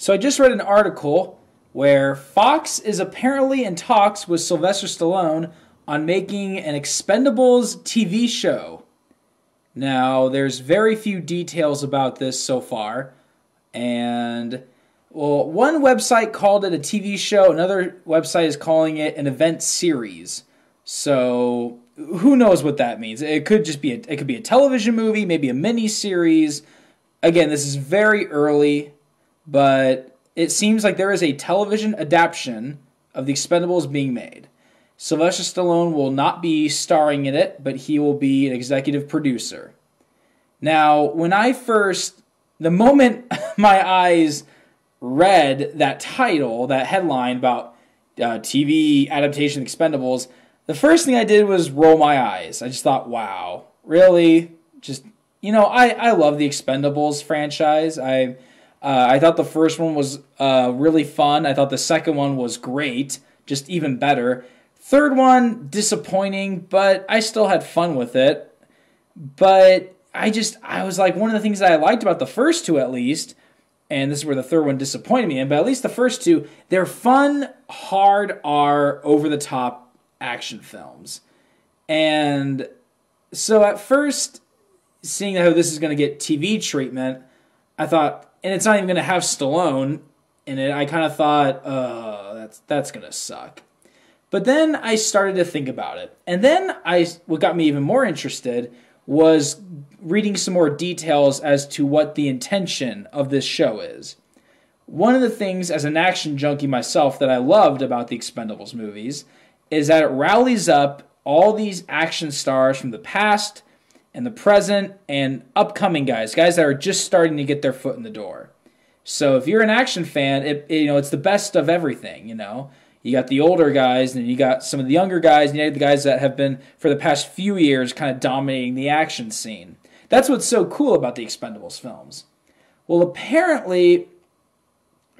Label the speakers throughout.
Speaker 1: So I just read an article where Fox is apparently in talks with Sylvester Stallone on making an Expendables TV show. Now, there's very few details about this so far, and well, one website called it a TV show, another website is calling it an event series. So who knows what that means? It could just be it could be a television movie, maybe a mini series. Again, this is very early, but it seems like there is a television adaptation of the Expendables being made. Sylvester Stallone will not be starring in it, but he will be an executive producer. Now, the moment my eyes read that title, that headline about TV adaptation of Expendables, the first thing I did was roll my eyes. I just thought, wow, really? Just, I love the Expendables franchise. I thought the first one was really fun. I thought the second one was great, just even better. Third one, disappointing, but I still had fun with it. But I was like, one of the things that I liked about the first two at least, and this is where the third one disappointed me in, but at least the first two, they're fun, hard R, over-the-top action films. And so at first, seeing how this is going to get TV treatment, I thought, and it's not even going to have Stallone in it, I kind of thought, that's going to suck. But then I started to think about it. And then what got me even more interested was reading some more details as to what the intention of this show is. One of the things, as an action junkie myself, that I loved about the Expendables movies is that it rallies up all these action stars from the past and the present and upcoming guys that are just starting to get their foot in the door. So if you're an action fan, it's the best of everything, You got the older guys, and you got some of the younger guys, and you got the guys that have been, for the past few years, kind of dominating the action scene. That's what's so cool about the Expendables films. Well, apparently,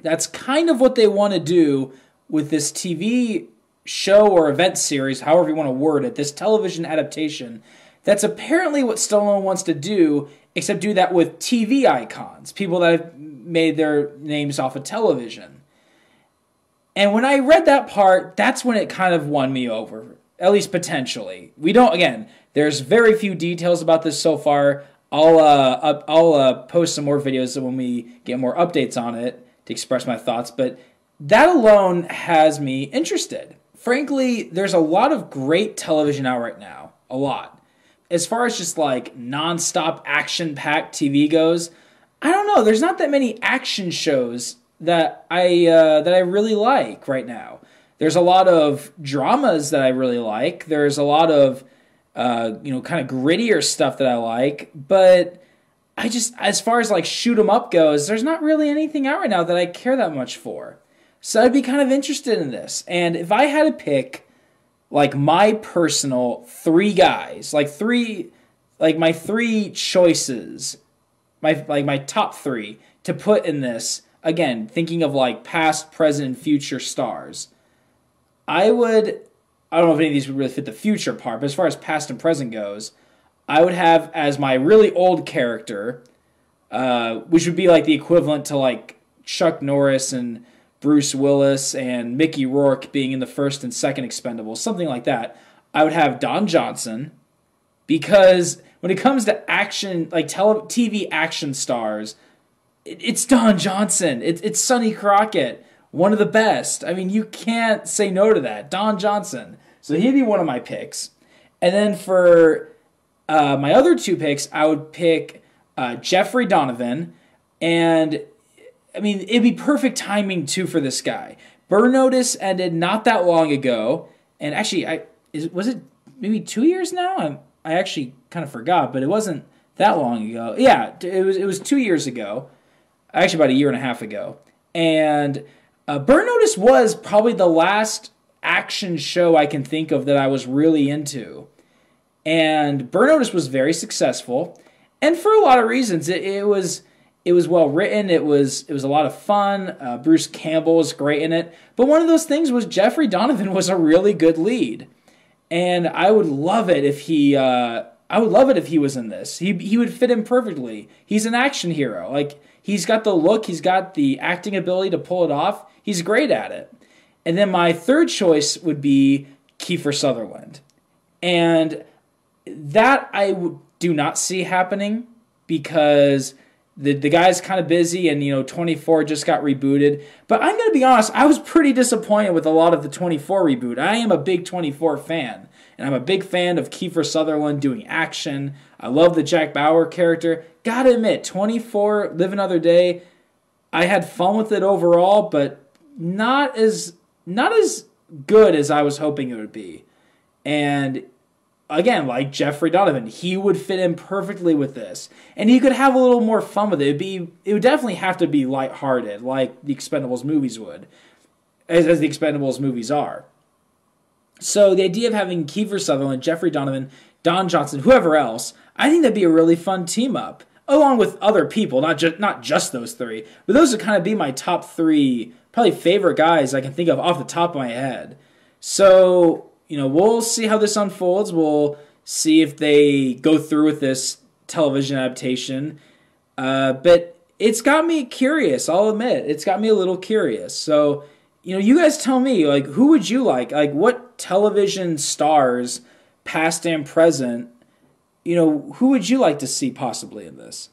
Speaker 1: that's kind of what they want to do with this TV show or event series, however you want to word it, this television adaptation. That's apparently what Stallone wants to do, except do that with TV icons, people that have made their names off of television. And when I read that part, that's when it kind of won me over, at least potentially. There's very few details about this so far. I'll post some more videos when we get more updates on it to express my thoughts, but that alone has me interested. Frankly, there's a lot of great television out right now, a lot. As far as just like non-stop action-packed TV goes, I don't know, there's not that many action shows that I really like right now. There's a lot of dramas that I really like. There's a lot of kind of grittier stuff that I like. But as far as like shoot 'em up goes, there's not really anything out right now that I care that much for. So I'd be kind of interested in this. And if I had to pick like my personal three guys, my three choices, my top three to put in this. Again, thinking of like past, present, and future stars, I don't know if any of these would really fit the future part, but as far as past and present goes, I would have as my really old character, which would be like the equivalent to like Chuck Norris and Bruce Willis and Mickey Rourke being in the first and second Expendables, something like that. I would have Don Johnson, because when it comes to action, like TV action stars, it's Don Johnson. It's Sonny Crockett, one of the best. I mean, you can't say no to that. Don Johnson. So he'd be one of my picks. And then for my other two picks, I would pick Jeffrey Donovan. And, I mean, it'd be perfect timing, too, for this guy. Burn Notice ended not that long ago. And actually, was it maybe 2 years now? I actually kind of forgot, but it wasn't that long ago. Yeah, it was 2 years ago. Actually, about a year and a half ago. And Burn Notice was probably the last action show I can think of that I was really into. And Burn Notice was very successful. And for a lot of reasons. It was well written. It was a lot of fun. Bruce Campbell was great in it. But one of those things was Jeffrey Donovan was a really good lead. And I would love it if he was in this. He would fit in perfectly. He's an action hero. Like, He's got the look, he's got the acting ability to pull it off. He's great at it. And then my third choice would be Kiefer Sutherland. And that I do not see happening because the guy's kind of busy and, 24 just got rebooted. But I'm going to be honest, I was pretty disappointed with a lot of the 24 reboot. I am a big 24 fan. And I'm a big fan of Kiefer Sutherland doing action. I love the Jack Bauer character. Gotta admit, 24, Live Another Day, I had fun with it overall, but not as good as I was hoping it would be. And again, like Jeffrey Donovan, he would fit in perfectly with this. And he could have a little more fun with it. It would definitely have to be lighthearted, like the Expendables movies would, as the Expendables movies are. So the idea of having Kiefer Sutherland, Jeffrey Donovan, Don Johnson, whoever else, I think that'd be a really fun team up, along with other people, not just those three. But those would kind of be my top three, probably favorite guys I can think of off the top of my head. So, we'll see how this unfolds. We'll see if they go through with this television adaptation. But it's got me curious, I'll admit. It's got me a little curious. So, you guys tell me, who would you like? What television stars, past and present, who would you like to see possibly in this?